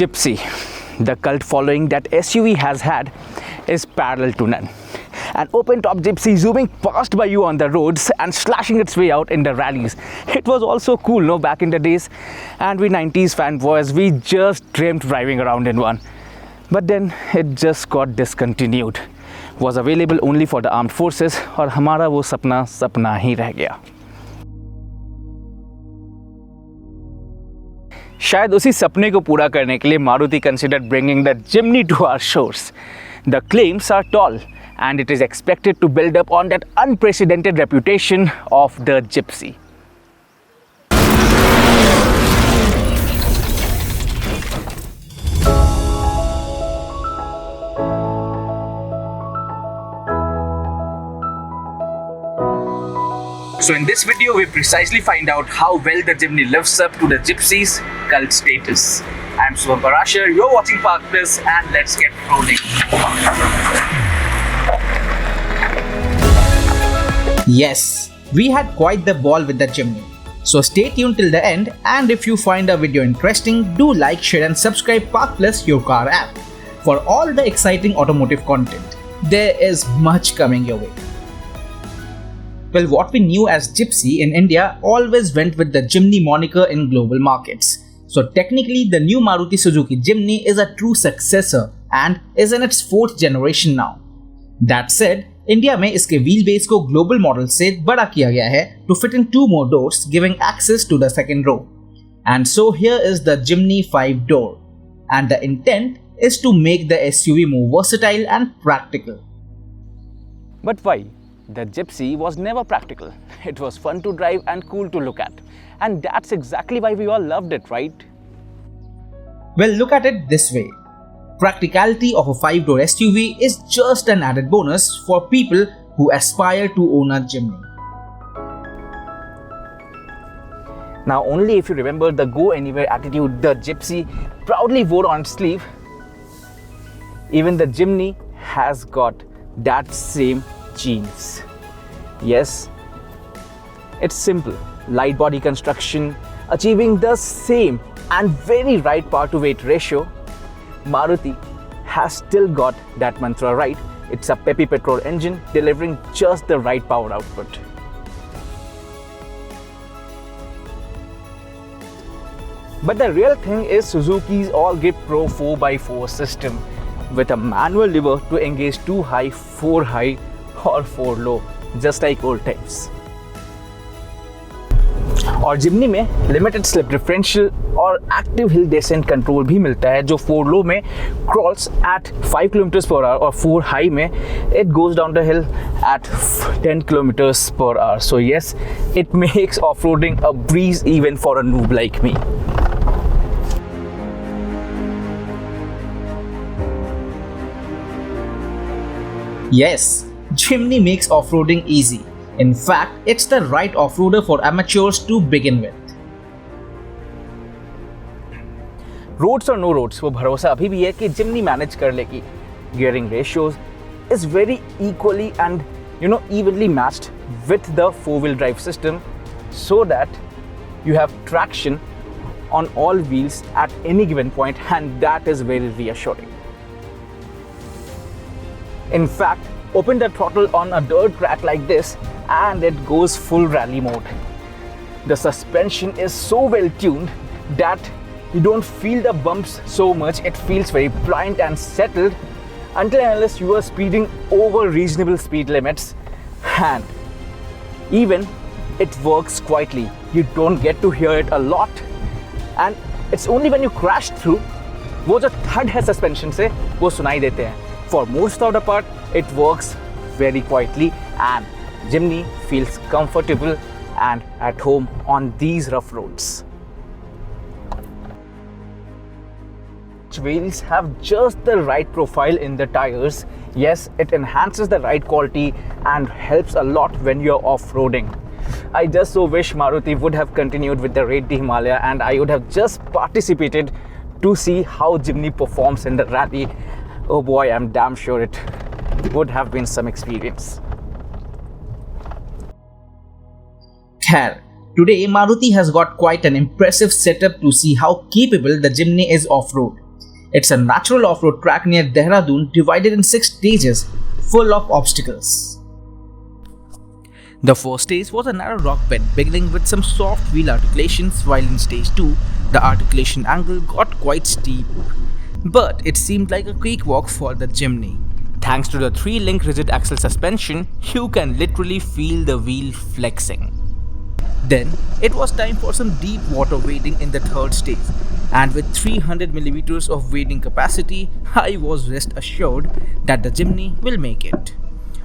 Gypsy, the cult following that SUV has had, is parallel to none. An open-top Gypsy zooming past by you on the roads and slashing its way out in the rallies. It was also cool, no, back in the days. And we 90s fanboys, we just dreamed driving around in one. But then it just got discontinued. Was available only for the armed forces और हमारा वो सपना सपना ही रह गया. शायद उसी सपने को पूरा करने के लिए Maruti considered bringing the Jimny to our shores. The claims are tall, and it is expected to build up on that unprecedented reputation of the Gypsy. So in this video, we precisely find out how well the Jimny lives up to the Gypsy's cult status. I'm Subham Parashar, you're watching Park Plus, and let's get rolling. Yes, we had quite the ball with the Jimny. So stay tuned till the end, and if you find our video interesting, do like, share and subscribe Park Plus, your car app, for all the exciting automotive content. There is much coming your way. Well, what we knew as Gypsy in India always went with the Jimny moniker in global markets. So technically, the new Maruti Suzuki Jimny is a true successor and is in its 4th generation now. That said, India में इसके wheel base को global model से बड़ा किया गया है to fit in 2 more doors, giving access to the second row. And so here is the Jimny 5 door, and the intent is to make the SUV more versatile and practical. But why? The Gypsy was never practical. It was fun to drive and cool to look at. And that's exactly why we all loved it, right? Well, look at it this way. Practicality of a 5-door SUV is just an added bonus for people who aspire to own a Jimny. Now, only if you remember the go anywhere attitude the Gypsy proudly wore on its sleeve, even the Jimny has got that same genes. Yes, it's simple. Light body construction, achieving the same and very right power to weight ratio. Maruti has still got that mantra right. It's a peppy petrol engine delivering just the right power output. But the real thing is Suzuki's all-grip Pro 4x4 system with a manual lever to engage 2 high, 4 high or 4 low, just like old times. और Jimny में limited slip differential और active hill descent control भी मिलता है, जो 4 low में crawls at 5 kilometres per hour और 4 high में it goes down the hill at 10 kilometres per hour. So yes, it makes off roading a breeze even for a noob like me. Yes, Jimny makes off-roading easy. In fact, it's the right off-roader for amateurs to begin with. Roads और no roads, वो भरोसा अभी भी है कि जिमनी manage कर लेगी. Gearing ratios is very equally and evenly matched with the 4-wheel drive system, so that you have traction on all wheels at any given point, and that is very reassuring. In fact, open the throttle on a dirt track like this and it goes full rally mode. The suspension is so well tuned that you don't feel the bumps so much. It feels very pliant and settled until and unless you are speeding over reasonable speed limits, and even it works quietly. You don't get to hear it a lot, and it's only when you crash through वो जो थड है suspension से वो सुनाई देते हैं. For most of the part, it works very quietly and Jimny feels comfortable and at home on these rough roads. Wheels have just the right profile in the tires. Yes, it enhances the ride quality and helps a lot when you're off-roading. I just so wish Maruti would have continued with the Raid the Himalaya and I would have just participated to see how Jimny performs in the rally. Oh boy, I'm damn sure it would have been some experience. Khair, today Maruti has got quite an impressive setup to see how capable the Jimny is off-road. It's a natural off-road track near Dehradun divided in 6 stages, full of obstacles. The first stage was a narrow rock bed beginning with some soft wheel articulations, while in stage 2, the articulation angle got quite steep. But it seemed like a cakewalk for the Jimny. Thanks to the 3-link rigid axle suspension, you can literally feel the wheel flexing. Then, it was time for some deep water wading in the third stage, and with 300mm of wading capacity, I was rest assured that the Jimny will make it.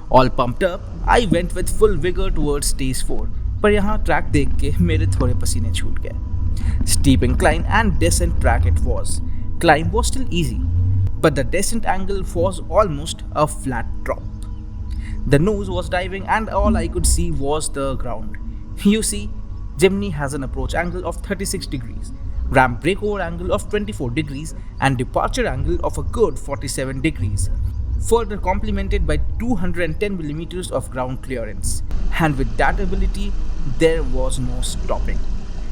All pumped up, I went with full vigor towards stage 4, पर यहाँ track देख के मेरे थोड़े पसीने छूट गए. Steep incline and descent track it was. Climb was still easy, but the descent angle was almost a flat drop. The nose was diving and all I could see was the ground. You see, Jimny has an approach angle of 36 degrees, ramp breakover angle of 24 degrees and departure angle of a good 47 degrees. Further complemented by 210mm of ground clearance. And with that ability, there was no stopping.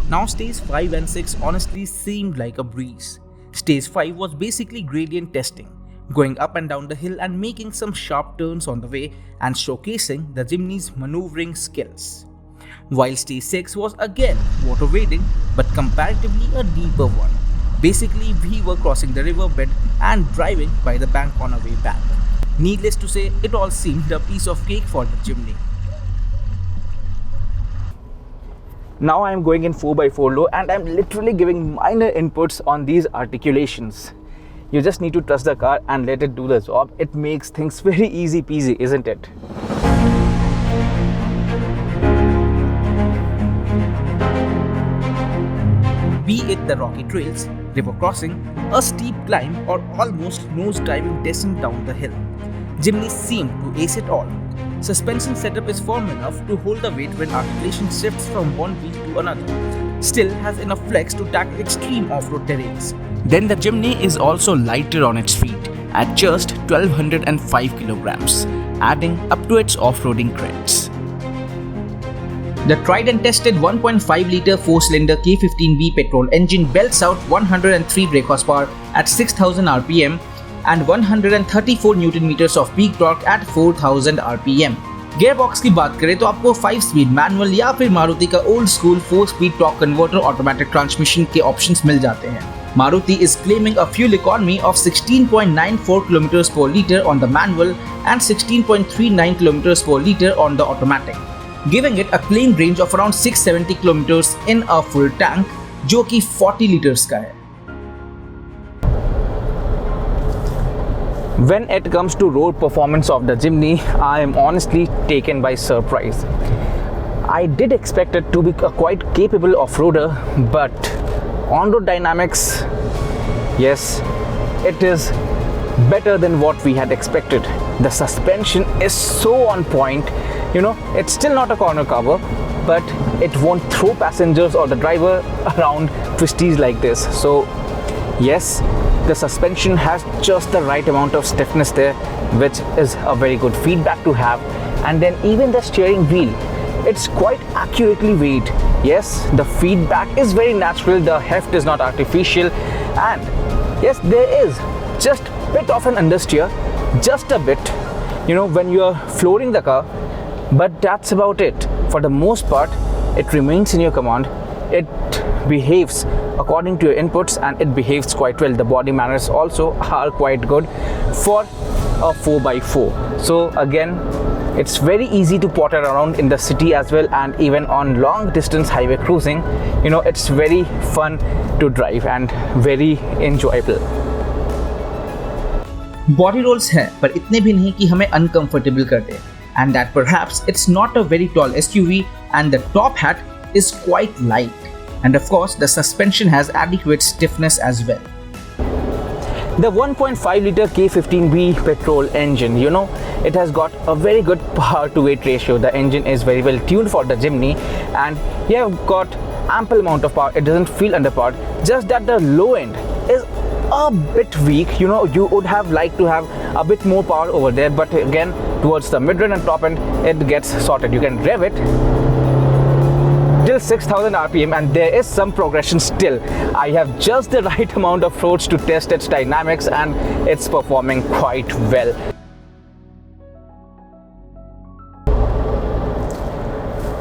Now stage 5 and 6 honestly seemed like a breeze. Stage 5 was basically gradient testing, going up and down the hill and making some sharp turns on the way and showcasing the Jimny's maneuvering skills. While stage 6 was again water wading, but comparatively a deeper one. Basically, we were crossing the river bed and driving by the bank on our way back. Needless to say, it all seemed a piece of cake for the Jimny. Now I am going in 4x4 low and I am literally giving minor inputs on these articulations. You just need to trust the car and let it do the job. It makes things very easy peasy, isn't it? Be it the rocky trails, river crossing, a steep climb or almost nose-diving descent down the hill, Jimny seemed to ace it all. Suspension setup is firm enough to hold the weight when articulation shifts from one wheel to another. Still has enough flex to tackle extreme off-road terrains. Then the Jimny is also lighter on its feet at just 1205 kilograms, adding up to its off-roading credits. The tried and tested 1.5-litre 4-cylinder K15V petrol engine belts out 103 brake horsepower at 6000 rpm and 134 Nm of peak torque at 4000 rpm. Gearbox की बात करें तो आपको 5-speed manual या फिर मारुति का old school 4-speed torque converter automatic transmission के options मिल जाते हैं. Maruti is claiming a fuel economy of 16.94 km per litre on the manual and 16.39 km per litre on the automatic, giving it a claimed range of around 670 km in a full tank, जो कि 40 liters का है. When it comes to road performance of the Jimny, I am honestly taken by surprise. I did expect it to be a quite capable off-roader, but on-road dynamics, yes, it is better than what we had expected. The suspension is so on point. You know, it's still not a corner cover, but it won't throw passengers or the driver around twisties like this. So yes, the suspension has just the right amount of stiffness there, which is a very good feedback to have. And then even the steering wheel, it's quite accurately weighed. Yes, the feedback is very natural, the heft is not artificial, and yes, there is just a bit of an understeer, just a bit, you know, when you are flooring the car, but that's about it. For the most part, it remains in your command. It behaves according to your inputs and it behaves quite well. The body manners also are quite good for a 4x4. So again, it's very easy to potter around in the city as well, and even on long distance highway cruising, you know, it's very fun to drive and very enjoyable. Body rolls हैं, पर इतने भी नहीं कि हमें uncomfortable कर दे. And that perhaps it's not a very tall SUV and the top hat is quite light. And of course, the suspension has adequate stiffness as well. The 1.5-litre K15V petrol engine, you know, it has got a very good power to weight ratio. The engine is very well tuned for the Jimny and you have got ample amount of power. It doesn't feel underpowered. Just that the low end is a bit weak. You know, you would have liked to have a bit more power over there, but again, towards the mid-range and top end, it gets sorted. You can rev it still 6000 RPM and there is some progression still. I have just the right amount of roads to test its dynamics and it's performing quite well.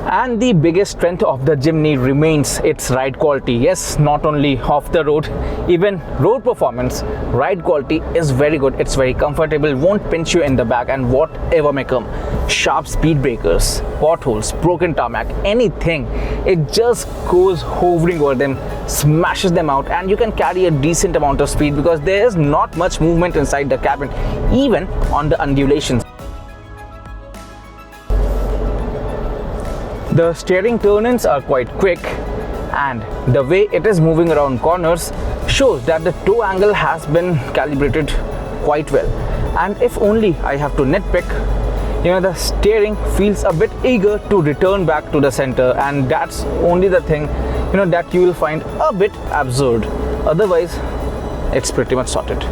And the biggest strength of the Jimny remains its ride quality. Yes, not only off the road, even road performance, ride quality is very good. It's very comfortable, won't pinch you in the back and whatever may come. Sharp speed breakers, potholes, broken tarmac, anything. It just goes hovering over them, smashes them out, and you can carry a decent amount of speed because there is not much movement inside the cabin, even on the undulations. The steering turn-ins are quite quick and the way it is moving around corners shows that the toe angle has been calibrated quite well. And if only I have to nitpick, the steering feels a bit eager to return back to the center, and that's only the thing that you will find a bit absurd. Otherwise, it's pretty much sorted.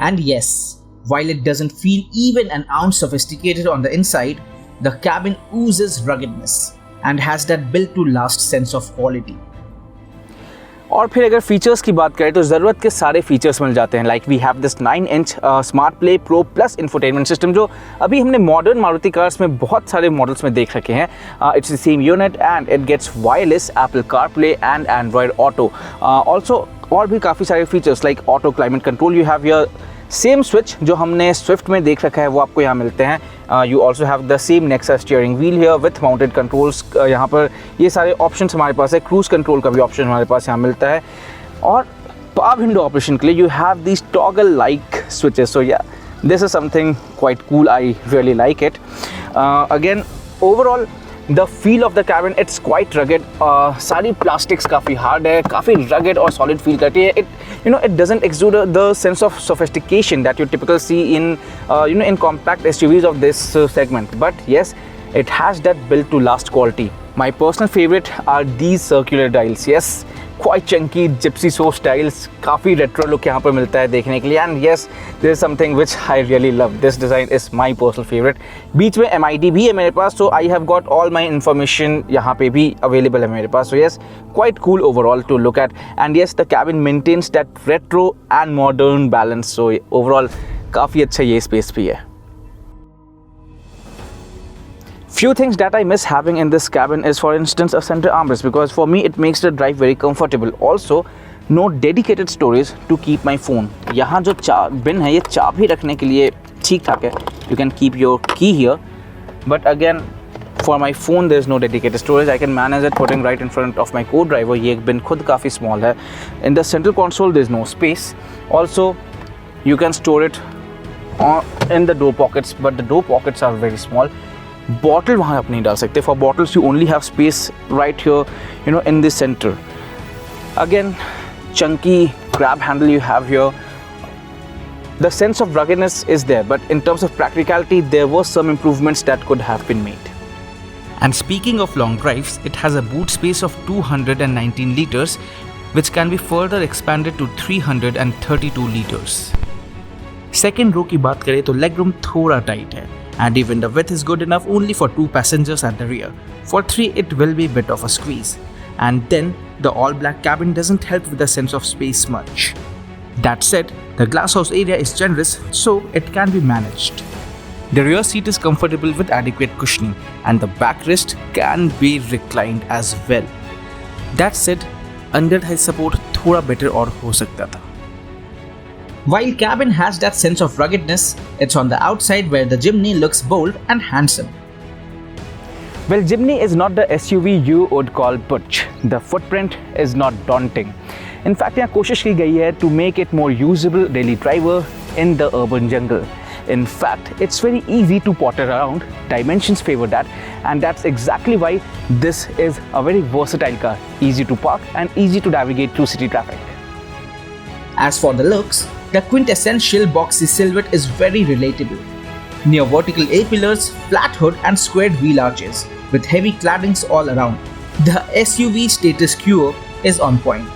And yes, while it doesn't feel even an ounce sophisticated on the inside, the cabin oozes ruggedness and has that built to last sense of quality. और फिर अगर features की बात करें तो ज़रूरत के सारे फीचर्स मिल जाते हैं. Like we have this 9-inch SmartPlay Pro Plus infotainment system जो अभी हमने मॉडर्न मारुति कार्स में बहुत सारे मॉडल्स में देख रखे हैं. It's the same unit and it gets wireless Apple CarPlay and Android Auto. Also और भी काफ़ी सारे features like auto climate control. You have your same switch जो हमने स्विफ्ट में देख रखा है वो आपको यहाँ मिलते हैं. You also have the same Nexa steering wheel here with mounted controls. यहाँ पर ये सारे ऑप्शंस हमारे पास है. क्रूज कंट्रोल का भी ऑप्शन हमारे पास यहाँ मिलता है. और पावर विंडो ऑपरेशन के लिए you have these toggle like switches. So yeah this is something quite cool. I really like it. Again overall the feel of the cabin, it's quite rugged. सारी plastics काफ़ी hard है, काफ़ी rugged और solid feel करती है. It doesn't exude the sense of sophistication that you typically see in in compact SUVs of this segment. But yes, it has that built to last quality. My personal favorite are these circular dials. Yes, quite chunky gypsy so styles. काफ़ी retro look यहाँ पर मिलता है देखने के लिए. And yes, this is something which I really love. This design is my personal favorite. बीच में MID भी है मेरे पास, so I have got all my information यहाँ पे भी available है मेरे पास. So yes, quite cool overall to look at. And yes, the cabin maintains that retro and modern balance. So overall काफ़ी अच्छा ये space भी है. Few things that I miss having in this cabin is, for instance, a center armrest, because for me it makes the drive very comfortable. Also, no dedicated storage to keep my phone. यहाँ जो bin है ये चाबी रखने के लिए ठीक ठाक है. You can keep your key here, but again for my phone there is no dedicated storage. I can manage it putting right in front of my co-driver. ये bin खुद काफ़ी small है. In the central console there is no space. Also, you can store it in the door pockets, but the door pockets are very small. Bottle वहाँ आप नहीं डाल सकते. For bottles you only have space right here, in the center. Again, chunky grab handle you have here. The sense of ruggedness is there, but in terms of practicality, there were some improvements that could have been made. And speaking of long drives, it has a boot space of 219 liters, which can be further expanded to 332 liters. Second row की बात करें तो legroom थोड़ा tight है. And even the width is good enough only for 2 passengers at the rear. For 3 it will be a bit of a squeeze. And then the all black cabin doesn't help with the sense of space much. That said, the glasshouse area is generous, so it can be managed. The rear seat is comfortable with adequate cushioning and the backrest can be reclined as well. That said, under thigh support थोड़ा better और हो सकता था. While cabin has that sense of ruggedness, it's on the outside where the Jimny looks bold and handsome. Well, Jimny is not the SUV you would call butch. The footprint is not daunting. In fact, यहाँ कोशिश की गई है to make it more usable daily driver in the urban jungle. In fact, it's very easy to potter around. Dimensions favor that, and that's exactly why this is a very versatile car. Easy to park and easy to navigate through city traffic. As for the looks, the quintessential boxy silhouette is very relatable. Near vertical A-pillars, flat hood and squared wheel arches, with heavy claddings all around. The SUV status quo is on point.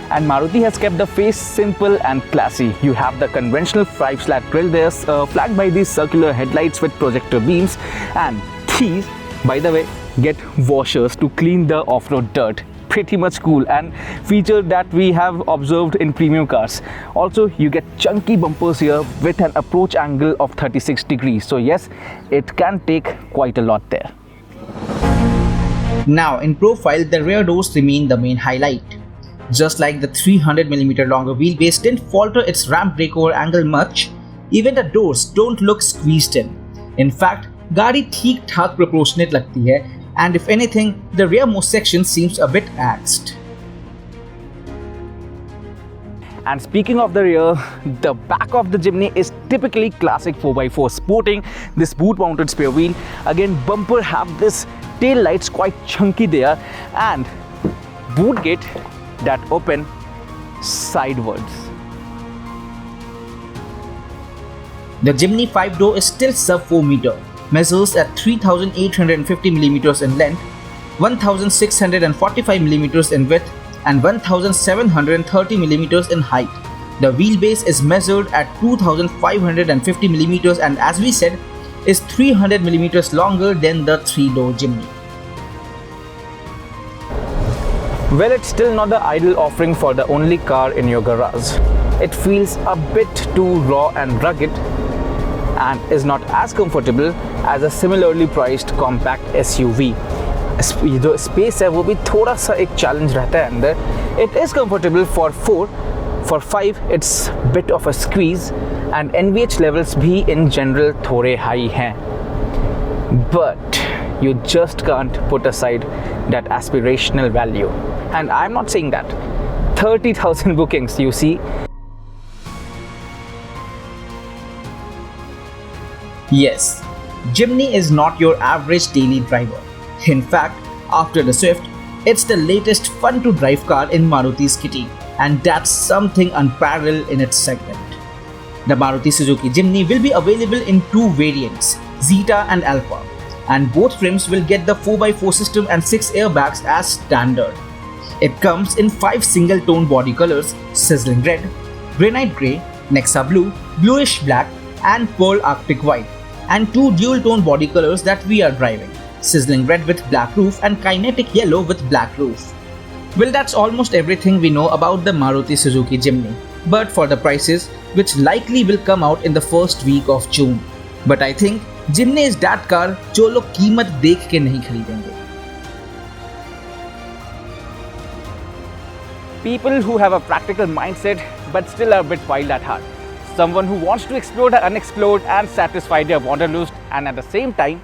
And Maruti has kept the face simple and classy. You have the conventional 5-slat grille there, flanked by these circular headlights with projector beams. And these, by the way, get washers to clean the off-road dirt. Pretty much cool, and feature that we have observed in premium cars. Also, you get chunky bumpers here with an approach angle of 36 degrees. So yes, it can take quite a lot there. Now in profile, the rear doors remain the main highlight. Just like the 300mm longer wheelbase didn't falter its ramp breakover angle much, even the doors don't look squeezed in. In fact, गाड़ी ठीक ठाक proportionate लगती है, and if anything, the rearmost section seems a bit axed. And speaking of the rear, the back of the Jimny is typically classic 4x4, sporting this boot-mounted spare wheel. Again, bumper have this tail lights quite chunky there, and boot gate that open sidewards. The Jimny 5-door is still sub 4 meter, measures at 3850mm in length, 1645mm in width, and 1730mm in height. The wheelbase is measured at 2550mm and, as we said, is 300mm longer than the 3-door Jimny. Well, it's still not the ideal offering for the only car in your garage. It feels a bit too raw and rugged, and is not as comfortable as a similarly priced compact SUV. जो space है वो भी थोड़ा सा एक challenge रहता है अंदर. It is comfortable for 4, for 5 it's bit of a squeeze, and NVH levels भी in general थोड़े high हैं. But you just can't put aside that aspirational value. And I'm not saying that. 30,000 bookings, you see. Yes, Jimny is not your average daily driver. In fact, after the Swift, it's the latest fun-to-drive car in Maruti's kitty, and that's something unparalleled in its segment. The Maruti Suzuki Jimny will be available in 2 variants, Zeta and Alpha, and both trims will get the 4x4 system and 6 airbags as standard. It comes in 5 single-tone body colors: sizzling red, granite grey, Nexa blue, bluish black, and pearl arctic white, and 2 dual-tone body colors that we are driving: sizzling red with black roof and kinetic yellow with black roof. Well, that's almost everything we know about the Maruti Suzuki Jimny, but for the prices, which likely will come out in the first week of June. But I think Jimny is that car जो लोग कीमत देख के नहीं खरीदेंगे. People who have a practical mindset but still are a bit wild at heart. Someone who wants to explore the unexplored and satisfy their wanderlust, and at the same time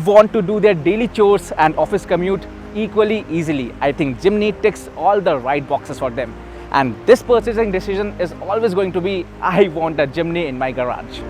want to do their daily chores and office commute equally easily. I think Jimny ticks all the right boxes for them. And this purchasing decision is always going to be, I want a Jimny in my garage.